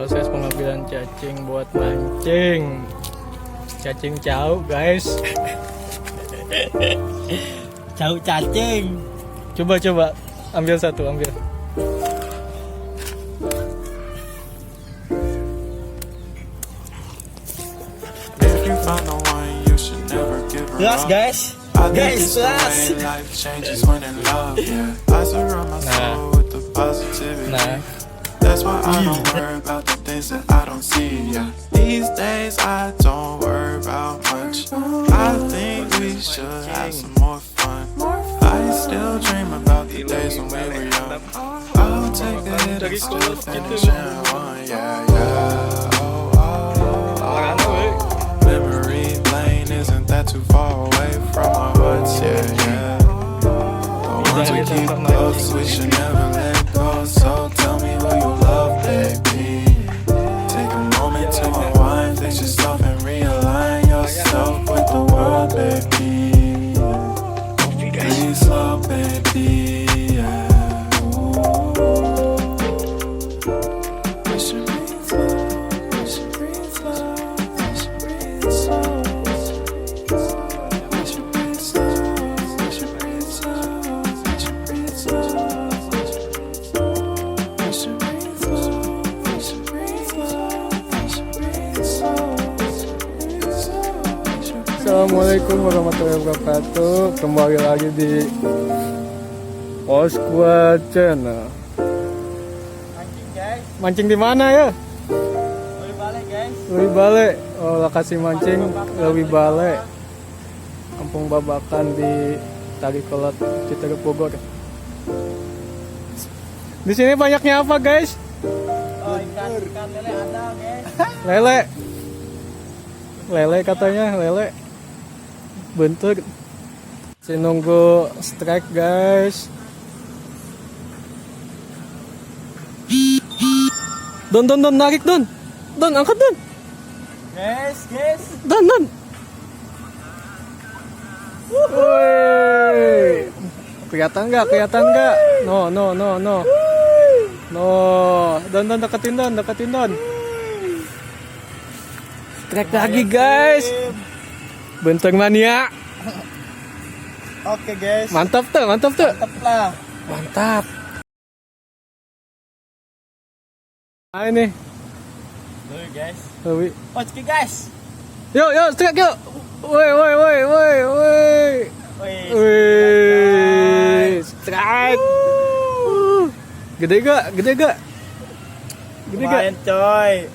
Proses pengambilan cacing buat mancing. Cacing cau guys. Cau cacing. Coba ambil satu, ambil. Jelas guys. Guys, jelas. Nah. That's why I don't worry about the things that I don't see. Yeah. These days I don't worry about much. I think we should have some more fun. I still dream about the days when we were young. I'll take the hit and still finish and one. Yeah, yeah. Oh. Memory lane isn't that too far away from our hearts. Yeah, yeah. The ones we keep close, we should never let go. So tell me who you love, baby. Take a moment to unwind, fix yourself and realign yourself with the world, baby. Breathe slow, baby. Yeah. We should breathe slow. We should breathe slow. We should breathe slow. We should breathe slow. We should breathe slow. We should breathe slow. Assalamualaikum warahmatullahi wabarakatuh. Kembali lagi di PosSquad Channel. Mancing guys. Mancing di mana ya? Lebih balik guys. Lebih balik. Oh, lokasi mancing lebih balik. Kp.Babakan di Tarikolot, Citeureup, Bogor. Di sini banyaknya apa guys? Oh, ikan lele ada guys. Lele katanya, lele. Benteur. Saya nunggu strike guys. Don narik Don. Don angkat Don. Guys. Don. Woi. Kelihatan nggak? No. Don deketin Don. Strike lagi guys. Benteur mania. Oke guys. Mantap tuh. Mantap lah. Mantap. Nah ini. Dulu guys. Lebih. Oke guys. Yuk, strike yuk. Woi. Wih. Strike. Gede gak? Lumayan coy.